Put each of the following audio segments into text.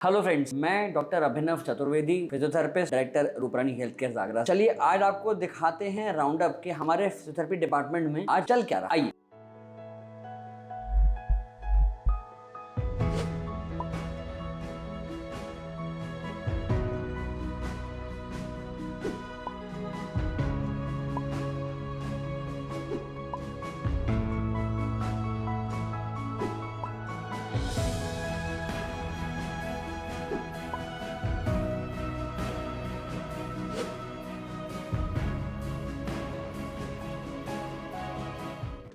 Hello friends, मैं doctor Abhinav Chaturvedi, physiotherapist, director Rooprani health care Jagra. चलिए आज आपको दिखाते हैं राउंड अप कि हमारे फिजियोथेरेपी डिपार्टमेंट में आज चल क्या रहा। आइए।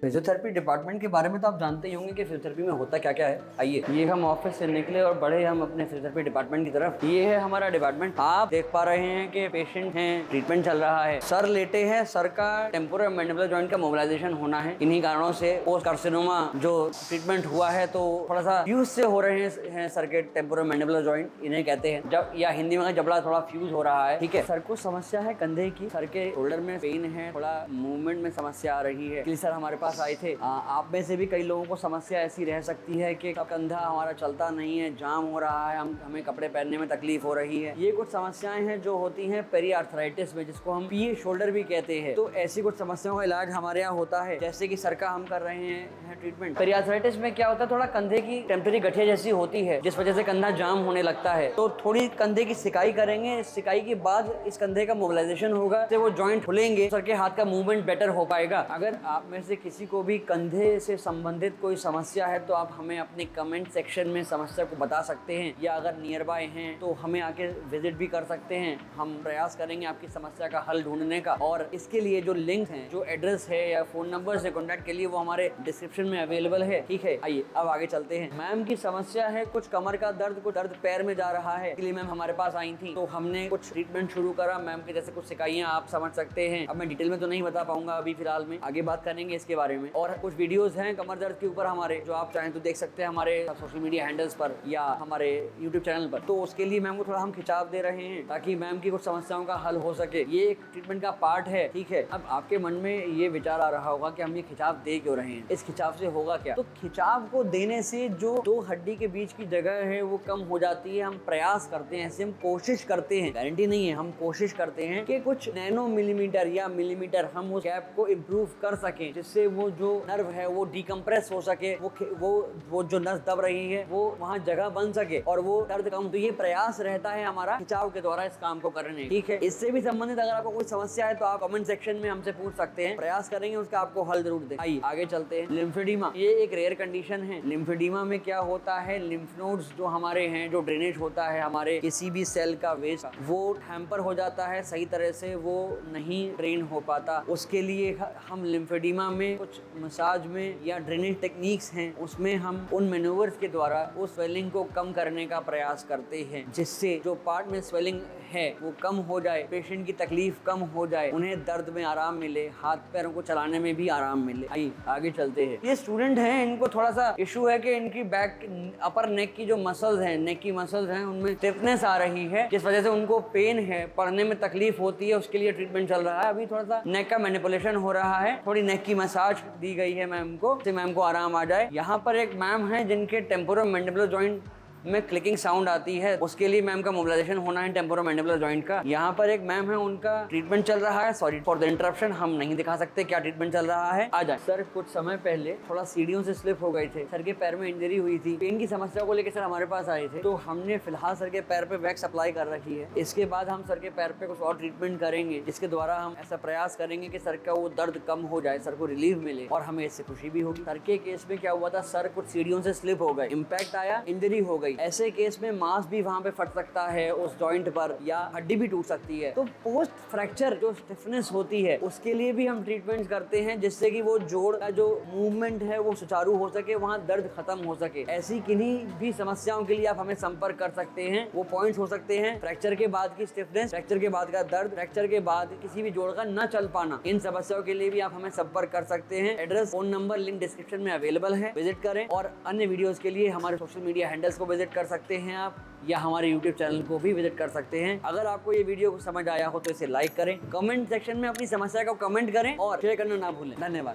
फिजियोथेरेपी डिपार्टमेंट के बारे में तो आप जानते ही होंगे कि फिजियोथेरेपी में होता क्या क्या है। आइए, ये हम ऑफिस से निकले और बढ़े हम अपने फिजियोथेरेपी डिपार्टमेंट की तरफ। ये है हमारा डिपार्टमेंट। आप देख पा रहे हैं कि पेशेंट हैं, ट्रीटमेंट चल रहा है, सर लेटे हैं, सर का टेम्पोरल मैंडिबुलर जॉइंट का मोबिलाइजेशन होना है। इन्हीं कारणों से पोस्ट कार्सिनोमा जो ट्रीटमेंट हुआ है तो थोड़ा सा फ्यूज से हो रहे हैं सर के टेम्पोरल मैंडिबुलर जॉइंट, इन्हें कहते हैं जब, या हिंदी में जबड़ा थोड़ा फ्यूज हो रहा है। ठीक है, सर को समस्या है कंधे की, सर के शोल्डर में पेन है, थोड़ा मूवमेंट में समस्या आ रही है। इसलिए सर हमारे पास आए थे। आप में से भी कई लोगों को समस्या ऐसी रह सकती है कि कंधा हमारा चलता नहीं है, जाम हो रहा है, हमें कपड़े पहनने में तकलीफ हो रही है। ये कुछ समस्याएं हैं जो होती हैं पेरी आर्थराइटिस में, जिसको हम पीए शोल्डर भी कहते हैं। तो ऐसी कुछ समस्याओं का इलाज हमारे यहाँ होता है, जैसे कि सर का हम कर रहे हैं ट्रीटमेंट। पेरी आर्थराइटिस में क्या होता है, थोड़ा कंधे की टेम्परेरी गठिया जैसी होती है, जिस वजह से कंधा जाम होने लगता है। तो थोड़ी कंधे की सिकाई करेंगे, सिकाई के बाद इस कंधे का मोबिलाइजेशन होगा, तो वो जॉइंट खुलेंगे, सर के हाथ का मूवमेंट बेटर हो पाएगा। अगर आप में से किसी को भी कंधे से संबंधित कोई समस्या है तो आप हमें अपने कमेंट सेक्शन में समस्या को बता सकते हैं, या अगर नियर बाय हैं तो हमें आके विजिट भी कर सकते हैं। हम प्रयास करेंगे आपकी समस्या का हल ढूंढने का, और इसके लिए जो लिंक है, जो एड्रेस है या फोन नंबर से कॉन्टैक्ट के लिए, वो हमारे डिस्क्रिप्शन में अवेलेबल है। ठीक है, आइए अब आगे चलते हैं। मैम की समस्या है कुछ कमर का दर्द, कुछ दर्द पैर में जा रहा है, इसलिए मैम हमारे पास आई थी। तो हमने कुछ ट्रीटमेंट शुरू करा। मैम के जैसे कुछ सिकाइयां आप समझ सकते हैं। अब मैं डिटेल में तो नहीं बता पाऊंगा अभी फिलहाल में, आगे बात करेंगे इसके बारे में। और कुछ वीडियोस हैं कमर दर्द के ऊपर हमारे, जो आप चाहें तो देख सकते हैं हमारे सोशल मीडिया हैंडल्स पर या हमारे यूट्यूब चैनल पर। तो उसके लिए मैम को थोड़ा हम खिंचाव दे रहे हैं ताकि मैम की कुछ समस्याओं का हल हो सके। ये एक ट्रीटमेंट का पार्ट है। ठीक है, अब आपके मन में ये विचार आ रहा होगा कि हम ये खिंचाव दे क्यों रहे हैं, इस खिंचाव से होगा क्या। तो खिंचाव को देने से जो दो हड्डी के बीच की जगह है वो कम हो जाती है। हम प्रयास करते हैं, ऐसे हम कोशिश करते हैं, गारंटी नहीं है, हम कोशिश करते हैं कि कुछ नैनो मिलीमीटर या मिलीमीटर हम उस गैप को इम्प्रूव कर सकें, जिससे वो जो नर्व है वो डिकम्प्रेस हो सके, वो जो नस दब रही है वो वहाँ जगह बन सके और वो दर्द कम। तो ये प्रयास रहता है हमारा खिंचाव के द्वारा इस काम को करने। ठीक है, इससे भी संबंधित अगर आपको कोई समस्या है तो आप कमेंट सेक्शन में हमसे पूछ सकते हैं, प्रयास करेंगे उसका आपको हल जरूर दें। आइए आगे चलते हैं। लिम्फेडिमा, ये एक रेयर कंडीशन है। लिम्फेडिमा में क्या होता है, लिम्फ नोड्स जो हमारे हैं, जो ड्रेनेज होता है हमारे किसी भी सेल का वेस्ट, वो हैम्पर हो जाता है, सही तरह से वो नहीं ड्रेन हो पाता। उसके लिए हम लिम्फेडिमा में कुछ मसाज में या ड्रेनेज टेक्निक्स हैं, उसमें हम उन मैन्यूवर्स के द्वारा उस स्वेलिंग को कम करने का प्रयास करते हैं, जिससे जो पार्ट में स्वेलिंग है वो कम हो जाए, पेशेंट की तकलीफ कम हो जाए, उन्हें दर्द में आराम मिले, हाथ पैरों को चलाने में भी आराम मिले। आइए आगे चलते हैं। ये स्टूडेंट हैं, इनको थोड़ा सा इशू है कि इनकी बैक अपर नेक की जो मसल्स हैं, नेक की मसल्स हैं, उनमें स्टिफनेस आ रही है, जिस वजह से उनको पेन है, पढ़ने में तकलीफ होती है। उसके लिए ट्रीटमेंट चल रहा है। अभी थोड़ा सा नेक का मैनिपुलेशन हो रहा है, थोड़ी नेक की मसाज दी गई है मैम को, जिससे मैम को आराम आ जाए। यहाँ पर एक मैम है जिनके टेम्पोरल मैंडिबुलर जॉइंट में क्लिकिंग साउंड आती है, उसके लिए मैम का मोबिलाइजेशन होना है टेम्पोरल मैंडिबुलर जॉइंट का। यहाँ पर एक मैम है, उनका ट्रीटमेंट चल रहा है। सॉरी फॉर द इंटरप्शन, हम नहीं दिखा सकते क्या ट्रीटमेंट चल रहा है। आ जाए। सर कुछ समय पहले थोड़ा सीढ़ियों से स्लिप हो गए थे, सर के पैर में इंजरी हुई थी। पेन की समस्या को लेकर सर हमारे पास आए थे, तो हमने फिलहाल सर के पैर पे वैक्स अप्लाई कर रखी है। इसके बाद हम सर के पैर पे कुछ और ट्रीटमेंट करेंगे, जिसके द्वारा हम ऐसा प्रयास करेंगे कि सर का वो दर्द कम हो जाए, सर को रिलीफ मिले, और हमें इससे खुशी भी होगी। सर के केस में क्या हुआ था, सर कुछ सीढ़ियों से स्लिप हो गए, इम्पैक्ट आया, इंजरी हो गई। ऐसे केस में मांस भी वहां पे फट सकता है उस जॉइंट पर, या हड्डी भी टूट सकती है। तो पोस्ट फ्रैक्चर जो स्टिफनेस होती है, उसके लिए भी हम ट्रीटमेंट करते हैं, जिससे कि वो जोड़ का जो मूवमेंट है वो सुचारू हो सके, वहां दर्द खत्म हो सके। ऐसी किन्हीं भी समस्याओं के लिए आप हमें संपर्क कर सकते हैं। वो पॉइंट्स हो सकते हैं फ्रैक्चर के बाद की स्टिफनेस, फ्रैक्चर के बाद का दर्द, फ्रैक्चर के बाद किसी भी जोड़ का न चल पाना। इन समस्याओं के लिए भी आप हमें संपर्क कर सकते हैं। Address, phone number, link description में अवेलेबल है, विजिट करें। और अन्य वीडियोस के लिए हमारे सोशल मीडिया हैंडल्स को विजिट कर सकते हैं आप, या हमारे YouTube चैनल को भी विजिट कर सकते हैं। अगर आपको ये वीडियो समझ आया हो तो इसे लाइक करें, कमेंट सेक्शन में अपनी समस्या को कमेंट करें और शेयर करना ना भूलें। धन्यवाद।